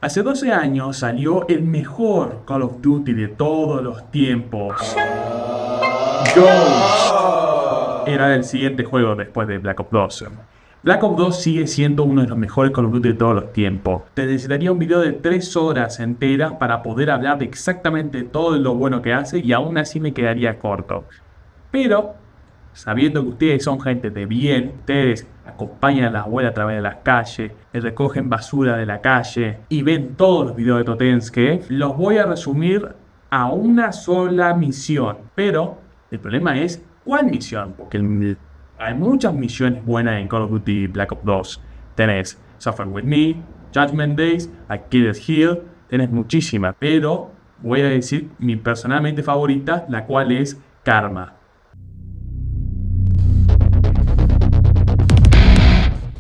Hace 12 años salió el mejor Call of Duty de todos los tiempos. Ghost era el siguiente juego después de Black Ops 2. Black Ops 2 sigue siendo uno de los mejores Call of Duty de todos los tiempos. Te necesitaría un video de 3 horas enteras para poder hablar de exactamente todo lo bueno que hace y aún así me quedaría corto. Pero, sabiendo que ustedes son gente de bien, ustedes acompañan a la abuela a través de las calles, recogen basura de la calle y ven todos los videos de Totenske, los voy a resumir a una sola misión. Pero el problema es, ¿cuál misión? Porque hay muchas misiones buenas en Call of Duty Black Ops 2. Tenés Suffer With Me, Judgment Days, Achilles Heel, tenés muchísimas, pero voy a decir mi personalmente favorita, la cual es Karma.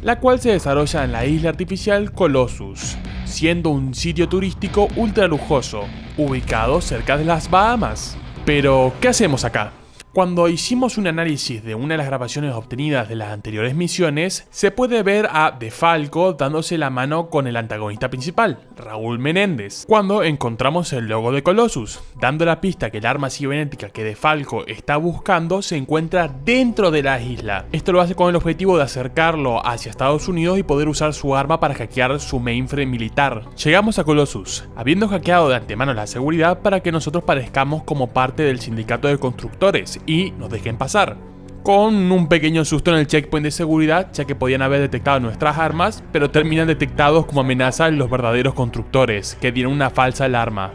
La cual se desarrolla en la isla artificial Colossus, siendo un sitio turístico ultra lujoso, ubicado cerca de las Bahamas. Pero, ¿qué hacemos acá? Cuando hicimos un análisis de una de las grabaciones obtenidas de las anteriores misiones, se puede ver a DeFalco dándose la mano con el antagonista principal, Raúl Menéndez, cuando encontramos el logo de Colossus, dando la pista que el arma cibernética que DeFalco está buscando se encuentra dentro de la isla. Esto lo hace con el objetivo de acercarlo hacia Estados Unidos y poder usar su arma para hackear su mainframe militar. Llegamos a Colossus, habiendo hackeado de antemano la seguridad para que nosotros parezcamos como parte del sindicato de constructores y nos dejen pasar. Con un pequeño susto en el checkpoint de seguridad, ya que podían haber detectado nuestras armas, pero terminan detectados como amenaza los verdaderos constructores, que dieron una falsa alarma.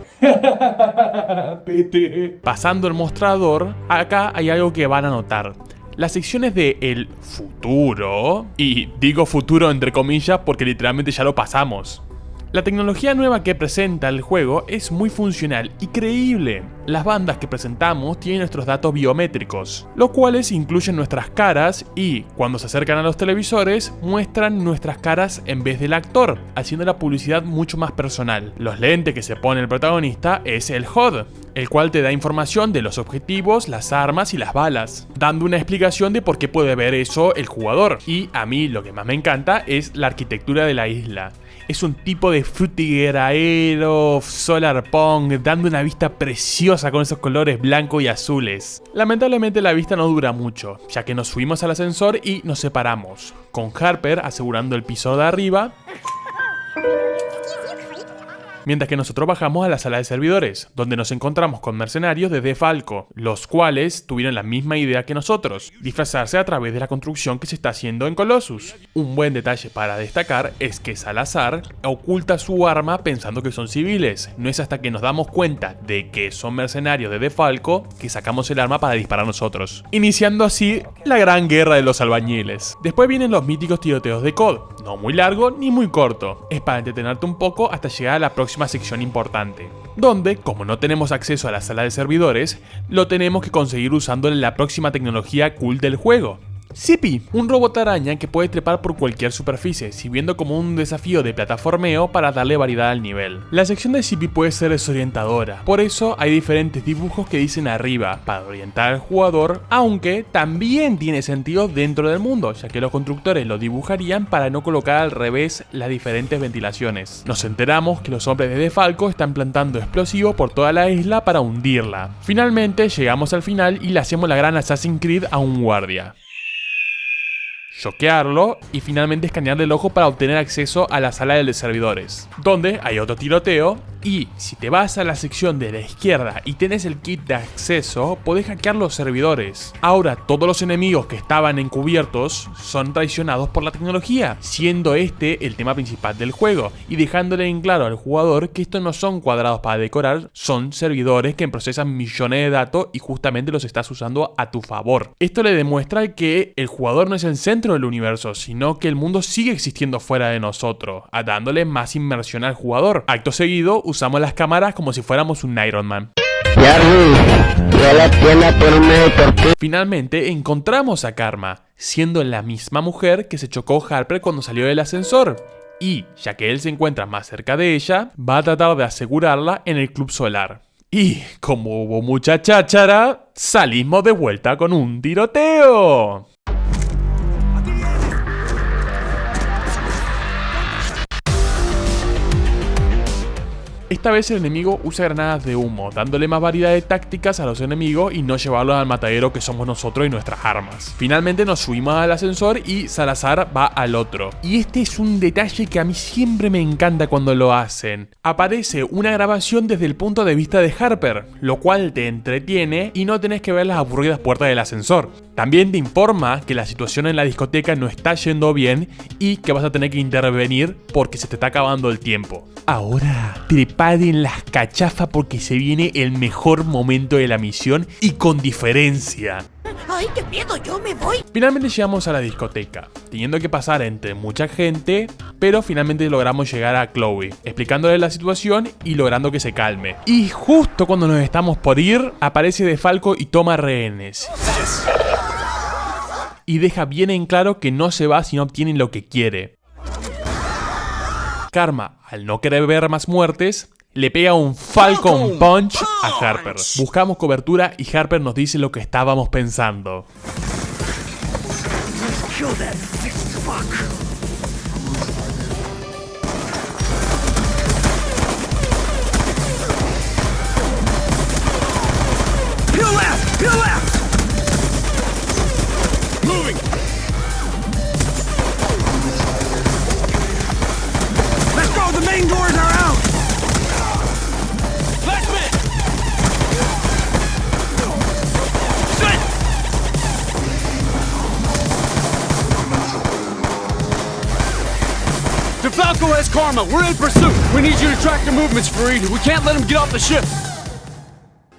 Pasando el mostrador, acá hay algo que van a notar. Las secciones de el futuro, y digo futuro entre comillas porque literalmente ya lo pasamos. La tecnología nueva que presenta el juego es muy funcional y creíble. Las bandas que presentamos tienen nuestros datos biométricos, los cuales incluyen nuestras caras y, cuando se acercan a los televisores, muestran nuestras caras en vez del actor, haciendo la publicidad mucho más personal. Los lentes que se pone el protagonista es el HUD, el cual te da información de los objetivos, las armas y las balas, dando una explicación de por qué puede ver eso el jugador. Y a mí lo que más me encanta es la arquitectura de la isla. Es un tipo de frutigueraero, solarpunk, dando una vista preciosa con esos colores blanco y azules. Lamentablemente la vista no dura mucho, ya que nos subimos al ascensor y nos separamos, con Harper asegurando el piso de arriba, mientras que nosotros bajamos a la sala de servidores, donde nos encontramos con mercenarios de DeFalco, los cuales tuvieron la misma idea que nosotros, disfrazarse a través de la construcción que se está haciendo en Colossus. Un buen detalle para destacar es que Salazar oculta su arma pensando que son civiles. No es hasta que nos damos cuenta de que son mercenarios de DeFalco que sacamos el arma para disparar nosotros, iniciando así la gran guerra de los albañiles. Después vienen los míticos tiroteos de COD, no muy largo ni muy corto, es para entretenerte un poco hasta llegar a la próxima sección importante, donde, como no tenemos acceso a la sala de servidores, lo tenemos que conseguir usando la próxima tecnología cool del juego. Zippy, un robot araña que puede trepar por cualquier superficie, sirviendo como un desafío de plataformeo para darle variedad al nivel. La sección de Zippy puede ser desorientadora, por eso hay diferentes dibujos que dicen arriba, para orientar al jugador, aunque también tiene sentido dentro del mundo, ya que los constructores lo dibujarían para no colocar al revés las diferentes ventilaciones. Nos enteramos que los hombres de DeFalco están plantando explosivos por toda la isla para hundirla. Finalmente llegamos al final y le hacemos la gran Assassin's Creed a un guardia. Choquearlo y finalmente escanearle el ojo para obtener acceso a la sala de servidores, donde hay otro tiroteo. Y si te vas a la sección de la izquierda y tenés el kit de acceso, podés hackear los servidores. Ahora todos los enemigos que estaban encubiertos son traicionados por la tecnología, siendo este el tema principal del juego y dejándole en claro al jugador que estos no son cuadrados para decorar, son servidores que procesan millones de datos y justamente los estás usando a tu favor. Esto le demuestra que el jugador no es el centro del universo, sino que el mundo sigue existiendo fuera de nosotros, dándole más inmersión al jugador. Acto seguido, usamos las cámaras como si fuéramos un Iron Man. Finalmente encontramos a Karma, siendo la misma mujer que se chocó Harper cuando salió del ascensor. Y, ya que él se encuentra más cerca de ella, va a tratar de asegurarla en el club solar. Y, como hubo mucha cháchara, salimos de vuelta con un tiroteo. Esta vez el enemigo usa granadas de humo, dándole más variedad de tácticas a los enemigos y no llevarlos al matadero que somos nosotros y nuestras armas. Finalmente nos subimos al ascensor y Salazar va al otro. Y este es un detalle que a mí siempre me encanta cuando lo hacen. Aparece una grabación desde el punto de vista de Harper, lo cual te entretiene y no tenés que ver las aburridas puertas del ascensor. También te informa que la situación en la discoteca no está yendo bien y que vas a tener que intervenir porque se te está acabando el tiempo. Ahora, preparen las cachafas porque se viene el mejor momento de la misión y con diferencia. ¡Ay, qué miedo! ¡Yo me voy! Finalmente llegamos a la discoteca, teniendo que pasar entre mucha gente, pero finalmente logramos llegar a Chloe, explicándole la situación y logrando que se calme. Y justo cuando nos estamos por ir, aparece DeFalco y toma rehenes. Y deja bien en claro que no se va si no obtiene lo que quiere. Karma, al no querer ver más muertes, le pega un Falcon Punch a Harper. Buscamos cobertura y Harper nos dice lo que estábamos pensando. DeFalco has Karma. We're in pursuit. We need you to track their movements, Fareed. We can't let them get off the ship.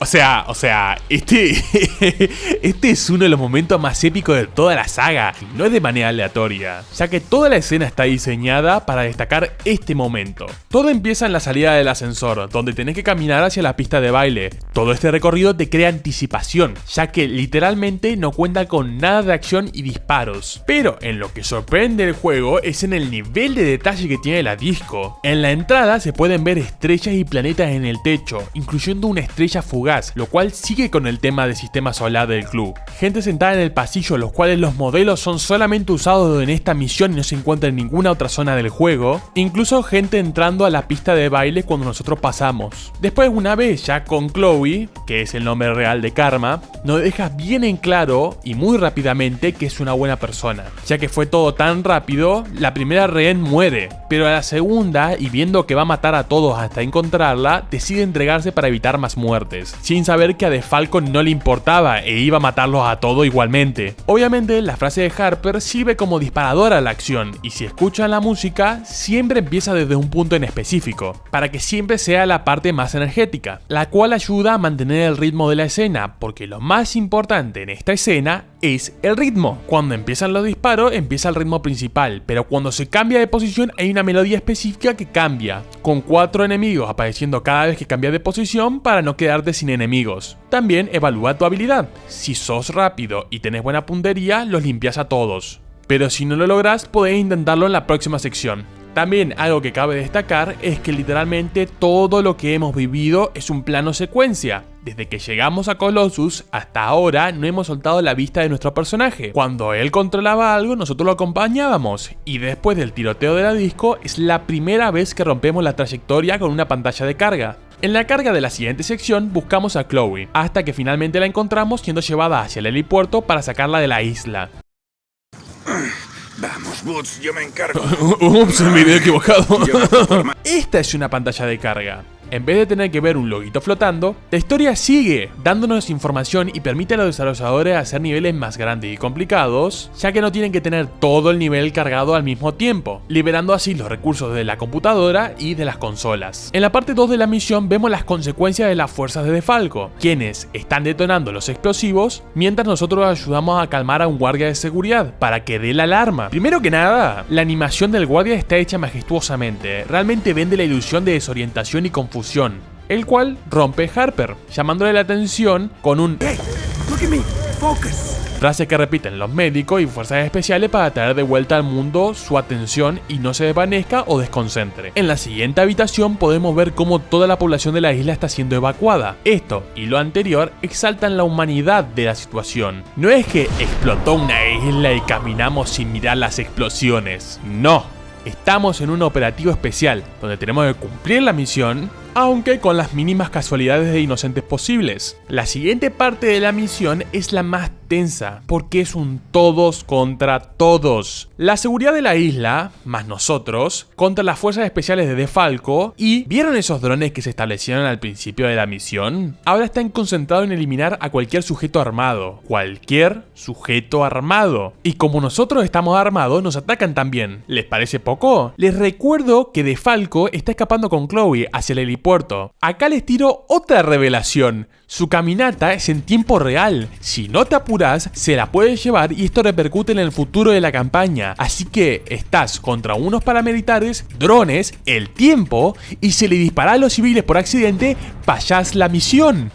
O sea, este es uno de los momentos más épicos de toda la saga, y no es de manera aleatoria, ya que toda la escena está diseñada para destacar este momento. Todo empieza en la salida del ascensor, donde tenés que caminar hacia la pista de baile. Todo este recorrido te crea anticipación, ya que literalmente no cuenta con nada de acción y disparos. Pero en lo que sorprende el juego es en el nivel de detalle que tiene la disco. En la entrada se pueden ver estrellas y planetas en el techo, incluyendo una estrella fugaz, lo cual sigue con el tema del sistema solar del club. Gente sentada en el pasillo, los cuales los modelos son solamente usados en esta misión y no se encuentran en ninguna otra zona del juego. Incluso gente entrando a la pista de baile cuando nosotros pasamos. Después, una vez ya con Chloe, que es el nombre real de Karma, nos deja bien en claro y muy rápidamente que es una buena persona. Ya que fue todo tan rápido, la primera rehén muere, pero a la segunda, y viendo que va a matar a todos hasta encontrarla, decide entregarse para evitar más muertes, sin saber que a DeFalco no le importaba e iba a matarlos a todos igualmente. Obviamente la frase de Harper sirve como disparadora a la acción, y si escuchan la música siempre empieza desde un punto en específico, para que siempre sea la parte más energética, la cual ayuda a mantener el ritmo de la escena, porque lo más importante en esta escena es el ritmo. Cuando empiezan los disparos empieza el ritmo principal, pero cuando se cambia de posición hay una melodía específica que cambia, con 4 enemigos apareciendo cada vez que cambia de posición para no quedarte sin enemigos. También evalúa tu habilidad. Si sos rápido y tenés buena puntería, los limpias a todos. Pero si no lo lográs, podés intentarlo en la próxima sección. También algo que cabe destacar es que literalmente todo lo que hemos vivido es un plano secuencia. Desde que llegamos a Colossus hasta ahora no hemos soltado la vista de nuestro personaje. Cuando él controlaba algo nosotros lo acompañábamos, y después del tiroteo de la disco es la primera vez que rompemos la trayectoria con una pantalla de carga. En la carga de la siguiente sección buscamos a Chloe, hasta que finalmente la encontramos siendo llevada hacia el helipuerto para sacarla de la isla. Vamos, Boots, yo me encargo. Ups, me había equivocado. Esta es una pantalla de carga. En vez de tener que ver un loguito flotando, la historia sigue dándonos información y permite a los desarrolladores hacer niveles más grandes y complicados, ya que no tienen que tener todo el nivel cargado al mismo tiempo, liberando así los recursos de la computadora y de las consolas. En la parte 2 de la misión vemos las consecuencias de las fuerzas de DeFalco, quienes están detonando los explosivos, mientras nosotros ayudamos a calmar a un guardia de seguridad para que dé la alarma. Primero que nada, la animación del guardia está hecha majestuosamente, realmente vende la ilusión de desorientación y confusión, el cual rompe Harper, llamándole la atención con un Hey, look at me, focus. frase que repiten los médicos y fuerzas especiales para traer de vuelta al mundo su atención y no se desvanezca o desconcentre. En la siguiente habitación podemos ver cómo toda la población de la isla está siendo evacuada. Esto y lo anterior exaltan la humanidad de la situación. No es que explotó una isla y caminamos sin mirar las explosiones, no. Estamos en un operativo especial, donde tenemos que cumplir la misión aunque con las mínimas casualidades de inocentes posibles. La siguiente parte de la misión es la más tensa, porque es un todos contra todos. La seguridad de la isla, más nosotros, contra las fuerzas especiales de Defalco, y ¿vieron esos drones que se establecieron al principio de la misión? Ahora están concentrados en eliminar a cualquier sujeto armado. Cualquier sujeto armado. Y como nosotros estamos armados, nos atacan también. ¿Les parece poco? Les recuerdo que Defalco está escapando con Chloe hacia el helipuerto. Acá les tiro otra revelación. Su caminata es en tiempo real. Si no te apuras, se la puedes llevar y esto repercute en el futuro de la campaña. Así que estás contra unos paramilitares, drones, el tiempo, y si le disparas a los civiles por accidente, fallás la misión.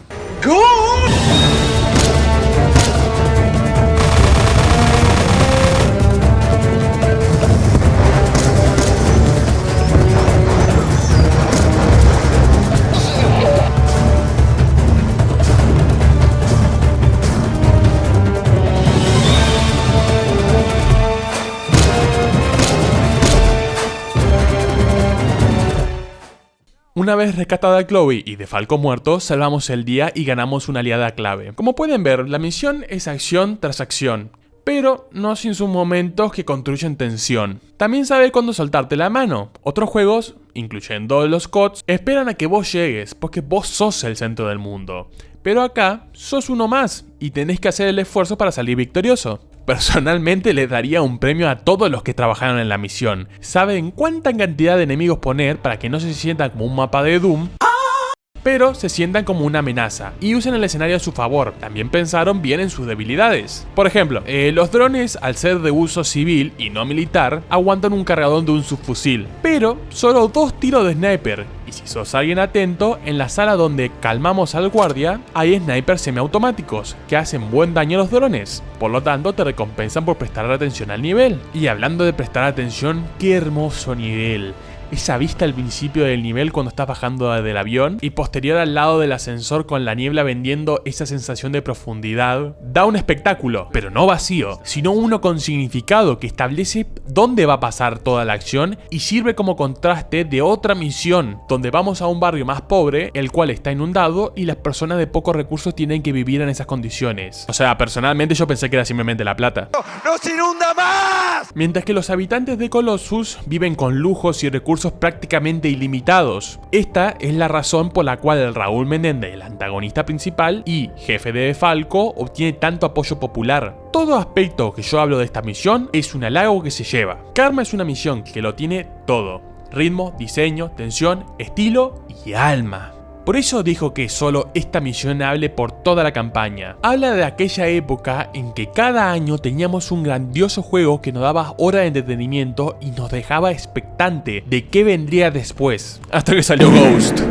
Una vez rescatada Chloe y Defalco muerto, salvamos el día y ganamos una aliada clave. Como pueden ver, la misión es acción tras acción, pero no sin sus momentos que construyen tensión. También sabe cuándo soltarte la mano. Otros juegos, incluyendo los CODs, esperan a que vos llegues, porque vos sos el centro del mundo. Pero acá, sos uno más, y tenés que hacer el esfuerzo para salir victorioso. Personalmente les daría un premio a todos los que trabajaron en la misión. Saben cuánta cantidad de enemigos poner para que no se sientan como un mapa de Doom, pero se sientan como una amenaza y usen el escenario a su favor. También pensaron bien en sus debilidades. Por ejemplo, los drones, al ser de uso civil y no militar, aguantan un cargadón de un subfusil, pero solo 2 tiros de sniper. Y si sos alguien atento, en la sala donde calmamos al guardia, hay snipers semiautomáticos que hacen buen daño a los drones. Por lo tanto, te recompensan por prestar atención al nivel. Y hablando de prestar atención, qué hermoso nivel. Esa vista al principio del nivel cuando estás bajando del avión y posterior al lado del ascensor con la niebla vendiendo esa sensación de profundidad, da un espectáculo, pero no vacío, sino uno con significado que establece dónde va a pasar toda la acción y sirve como contraste de otra misión, donde vamos a un barrio más pobre, el cual está inundado y las personas de pocos recursos tienen que vivir en esas condiciones. O sea, personalmente yo pensé que era simplemente La Plata. ¡No se inunda más! Mientras que los habitantes de Colossus viven con lujos y recursos prácticamente ilimitados. Esta es la razón por la cual Raúl Menéndez, el antagonista principal y jefe de Defalco, obtiene tanto apoyo popular. Todo aspecto que yo hablo de esta misión es un halago que se lleva. Karma es una misión que lo tiene todo: ritmo, diseño, tensión, estilo y alma. Por eso dijo que solo esta misión hable por toda la campaña. Habla de aquella época en que cada año teníamos un grandioso juego que nos daba horas de entretenimiento y nos dejaba expectante de qué vendría después. Hasta que salió Ghost.